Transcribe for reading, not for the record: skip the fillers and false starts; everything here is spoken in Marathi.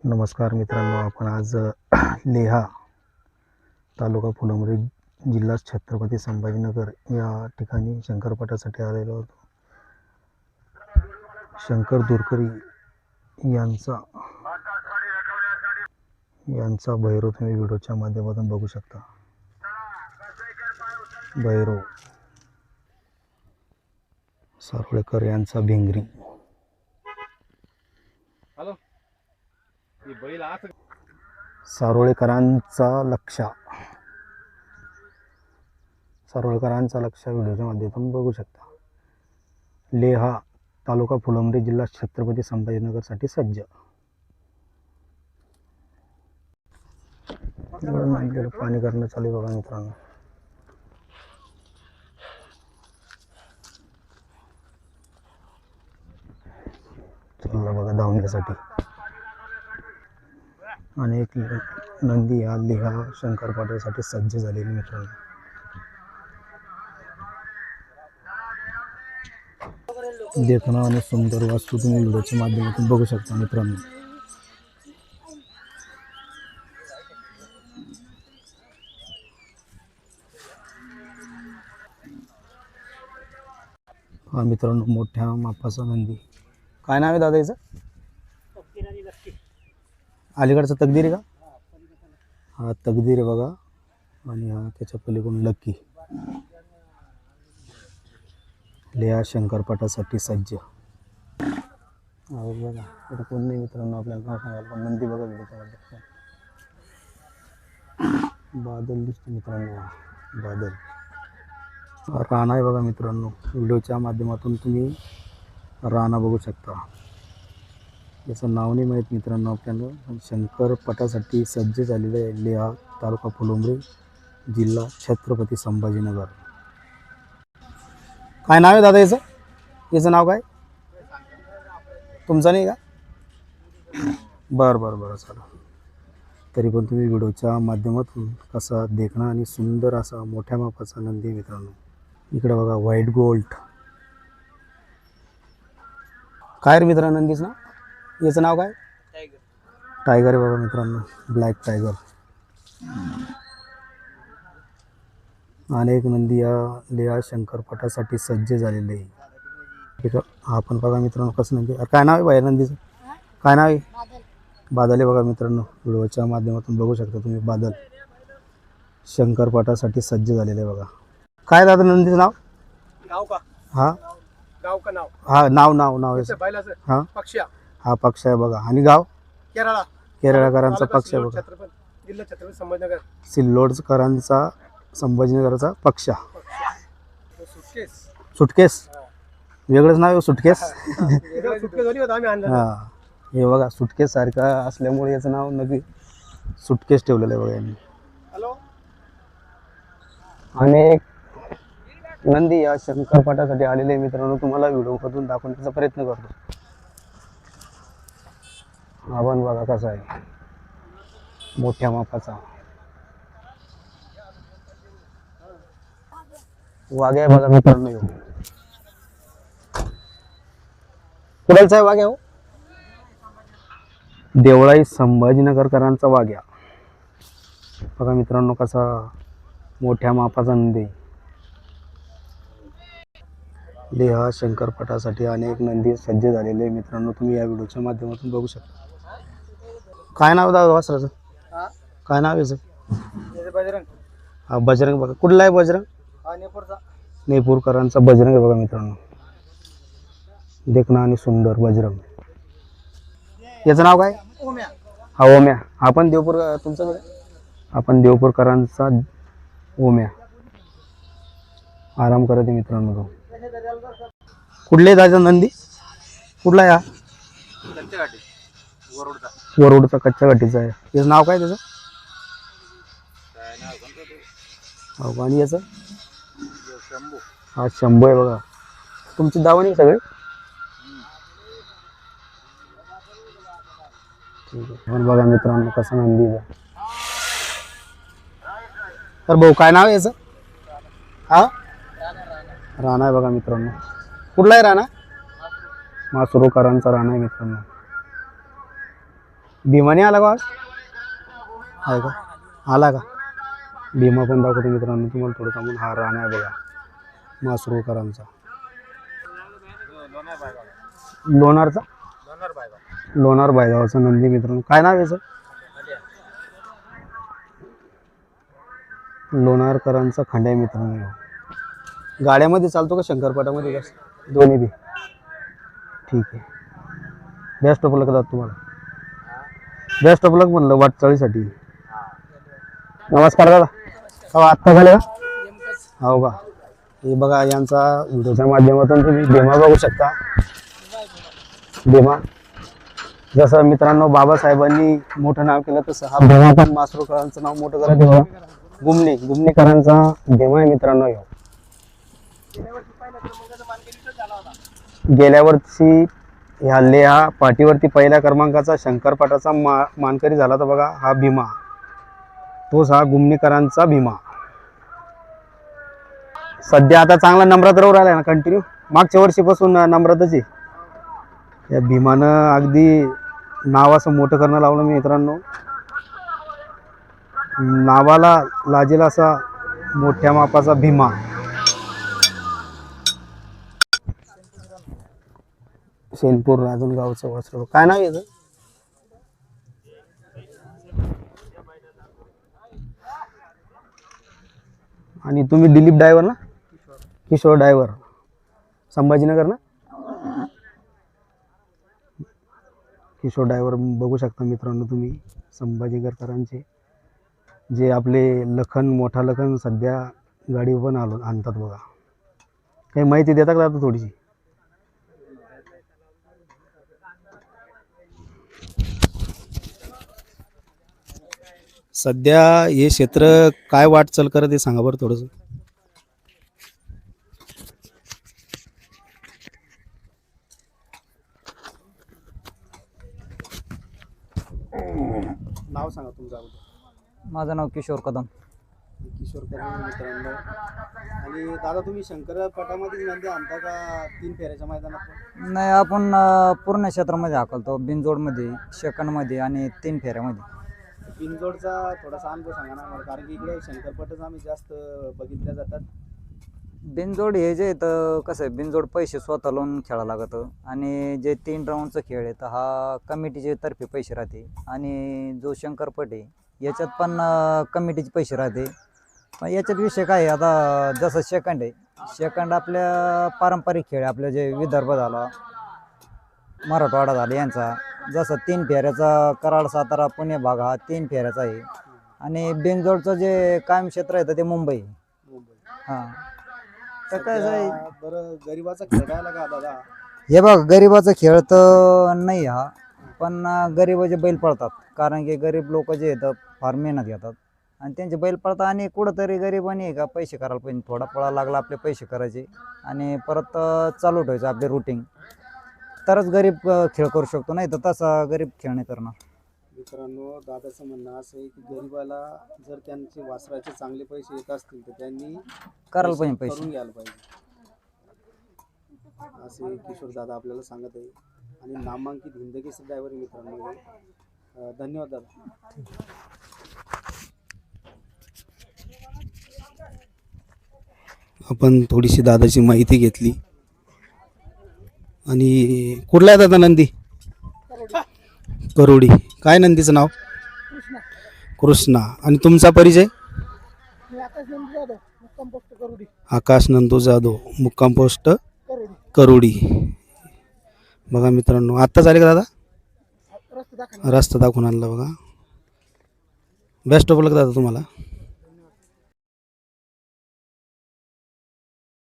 नमस्कार मित्रांनो, आपण आज लेहा तालुका फुलंब्री जिल्हा छत्रपती संभाजीनगर या ठिकाणी शंकरपाठासाठी आलेलो होतो. शंकर दुरकरी यांचा भैरव तुम्ही व्हिडिओच्या माध्यमातून बघू शकता. भैरव सारोळेकर यांचा भिंगरी. सारोळेकरांचा लक्ष व्हिडिओच्या माध्यमातून बघू शकता. लेहा तालुका फुलंब्री जिल्हा छत्रपती संभाजीनगर साठी सज्ज. पाणी करणं चालू आहे बघा मित्रांनो. चला बघा धावण्यासाठी अनेक नंदी या लेहा शंकरपाठासाठी सज्ज झालेली मित्रांनो. देखणं आणि सुंदर वास्तू तुम्ही व्हिडिओच्या माध्यमातून बघू शकता मित्रांनो. हा मित्रांनो मोठ्या मापाचा नंदी. काय नाव आहे दादा याचं? अलीकडचा तकदीर आहे का? हा तकदीर आहे बघा. आणि हा त्याच्या पलीकडून लक्की. लेहा शंकरपाठासाठी सज्ज. बघा इथं कोण नाही मित्रांनो, आपल्याला नाव सांगायला पण नंदी बघा व्हिडिओच्या. बादल दिसतो मित्रांनो, बादल. राणा आहे बघा मित्रांनो. व्हिडिओच्या माध्यमातून तुम्ही राणा बघू शकता. याचं नाव नाही माहीत मित्रांनो आपल्याला. शंकरपाठासाठी सज्ज झालेलं आहे लेहा तालुका फुलंब्री जिल्हा छत्रपती संभाजीनगर. काय नाव आहे दादा याचं? नाव काय तुमचं नाही का? बरं चला. तरी पण तुम्ही व्हिडिओच्या माध्यमातून कसा देखणं आणि सुंदर असा मोठ्या मापाचा नंदी मित्रांनो. इकडे बघा व्हाईट गोल्ड. काय रे मित्रांनो नंदीचं नाव? याचं नाव काय? टायगर आहे बघा मित्रांनो, ब्लॅक टायगर. अनेक नंदी या लेहा शंकरपाठासाठी सज्ज झालेले आहे. आपण बघा मित्रांनो कसं नंदी. काय नाव आहे बाहेर नंदीचं? काय नाव आहे? बादल आहे बघा मित्रांनो. व्हिडिओच्या माध्यमातून बघू शकता तुम्ही. बादल शंकरपाठासाठी सज्ज झालेले आहे बघा. काय दादा नंदीचं नाव? हा हा नाव हा हा पक्ष आहे बघा. आणि गाव? केरळकरांचा पक्ष आहे बघा. सिल्लोडकरांचा संभाजीनगरचा पक्ष. सुटकेस वेगळंच नाव आहे सुटकेस. हा हे बघा सुटकेस सारखा असल्यामुळे याचं नाव नक्की सुटकेस ठेवलेलं आहे बघा यांनी. अनेक नंदी या शंकरपाठासाठी आलेले मित्रांनो तुम्हाला व्हिडिओ मधून दाखवण्याचा प्रयत्न करतो. आपण बघा कसा आहे मोठ्या मापाचा. वाघ्या बघा मित्रांनो. कुडालचा आहे वाघ्या? हो देवळाई संभाजीनगरकरांचा वाघ्या बघा मित्रांनो कसा मोठ्या मापाचा नंदी. लेहा शंकरपाठासाठी अनेक नंदी सज्ज झालेले मित्रांनो तुम्ही या व्हिडिओच्या माध्यमातून बघू शकता. काय नाव दादा वासराचं? काय नाव याचं? बजरंग. हा बजरंग बघा. कुठला आहे बजरंग? नेपूरकरांचा बजरंग आहे बघा मित्रांनो. देखणं आणि सुंदर बजरंग. याचं नाव काय? हा ओम्या. हा पण देवपूर तुमच्याकडे? आपण देवपूरकरांचा ओम्या. आराम करत आहे मित्रांनो तो. कुठले जायचा नंदी? कुठला आहे हा? वरुडचा कच्च्या घाटीचा आहे. याचं नाव काय त्याचं? हो आणि याचं? हा शंभू आहे बघा. तुमची दावणी सगळे? ठीक आहे. पण बघा मित्रांनो कसा नंदी आहे. तर भाऊ काय नाव आहे याचं? हा राणा आहे बघा मित्रांनो. कुठला आहे राणा? मासुरोकरांचा राणा आहे मित्रांनो. भीमाने आला का आज? आहे का? आला का? भीमा पण दाखवतो मित्रांनो तुम्हाला थोडं थांबून. हा राणा आहे बघा मासरूळकरांचा. लोणारचा लोणार बायगावचा नंदी मित्रांनो. काय नाव आहे याचं? लोणारकरांचा खंड्या मित्रांनो. गाड्यामध्ये चालतो का शंकरपाटामध्ये? कसं दोन्ही बी? ठीक आहे. बेस्ट ऑफ लक दादा तुम्हाला. बेस्ट ऑफ लक म्हणलं वाटचाळीसाठी. नमस्कार दादा. हो आत्ता झाले का? हो का? हे बघा यांचा व्हिडिओच्या माध्यमातून तुम्ही भीमा बघू शकता. भीमा जसं मित्रांनो बाबासाहेबांनी मोठं नाव केलं तसं हा भीमा पण मासरूळकरांचं नाव मोठं करत आहे. गुमणीकरांचा भीमा आहे मित्रांनो. गेल्या वर्षी ह्या लेहा पाठीवरती पहिल्या क्रमांकाचा शंकरपाटाचा मानकरी झाला तर बघा हा भीमा, तोच हा गुमणीकरांचा भीमा. सध्या आता चांगला नम्रात राहू राहिला ना कंटिन्यू. मागच्या वर्षीपासून नम्रातच आहे. या भीमानं अगदी नाव असं मोठं करणं लावलं मी मित्रांनो. नावाला लाजेल असा मोठ्या मापाचा भीमा. शेनपूर राजनगावचं वासरू. काय नाव याचं? आणि तुम्ही दिलीप ड्रायव्हर ना? किशोर ड्रायव्हर संभाजीनगर ना? किशोर ड्रायव्हर बघू शकता मित्रांनो तुम्ही. संभाजीनगरकरांचे जे आपले लखन मोठा लखन सध्या गाडी पण आणतात बघा. काही माहिती देता का आता थोडीशी? सध्या हे क्षेत्र काय वाटचाल करत आहे सांगा बरं थोडंसं. नाव सांगा तुमचं अगोदर. माझं नाव किशोर कदम. किशोर कदम मित्रांनो. आणि दादा तुम्ही शंकरपाटामध्येच नंदी आणता का 3 फेऱ्याच्या मैदानात? नाही, आपण पूर्ण क्षेत्रामध्ये हाकलतो. बिनजोडमध्ये, सेकंडमध्ये आणि 3 फेऱ्यामध्ये. बिनजोडचा थोडासा अनुभव सांगा ना मला, कारण की इकडे शंकरपटच आम्ही जास्त बघितल्या जातात. बिनजोड हे जे तर कसं आहे, बिनजोड पैसे स्वतः लावून खेळावं लागतं. आणि जे 3 राऊंडचा खेळ आहे तर हा कमिटीचे तर्फे पैसे राहते. आणि जो शंकरपट आहे याच्यात पण कमिटीचे पैसे राहते. पण याच्यात विषय काय आहे, आता जसं सेकंड आहे, सेकंड आपल्या पारंपरिक खेळ आपल्या जे विदर्भ झाला, मराठवाडा झाला यांचा, जसं 3 फेऱ्याचा कराड सातारा पुणे भाग हा 3 फेऱ्याचा आहे. आणि बिनजोडचं जे कायम क्षेत्र आहे तर ते मुंबई. हां, तर काय आहे बरं गरिबाचा खेळायला का दादा? हे बघ, गरिबाचा खेळ तर नाही हा, पण गरिबाचे बैल पळतात. कारण की गरीब लोक जे आहेत फार मेहनत घेतात आणि त्यांचे बैल पळतात. आणि कुठंतरी गरिबांनी का पैसे करायला पाहिजे. थोडा पळा लागला आपले पैसे करायचे आणि परत चालू ठेवायचं आपले रुटीन, तरच गरीब खेळ करू शकतो. नाही तर तसा गरीब खेळ नाही करणार. मित्रांनो दादाचं म्हणणं असं आहे की गरिबाला जर त्यांचे वासराचे चांगले पैसे येत असतील तर त्यांनी करायला पाहिजे पैसे. करून घ्यायला पाहिजे असे किशोर दादा आपल्याला सांगत आहे. आणि नामांकित हिंदकेसरी ड्रायव्हर मित्रांनो. धन्यवाद दादा. आपण थोडीशी दादाची माहिती घेतली. आणि कुठला आहे दादा नंदी? करोडी. काय नंदीचं नाव? कृष्णा. आणि तुमचा परिचय? आकाश नंदू जाधव, मुक्काम पोस्ट करोडी. बघा मित्रांनो आत्ता झाले का दादा? रस्ता दाखवून आणला बघा. बेस्ट ऑफ लक दादा तुम्हाला.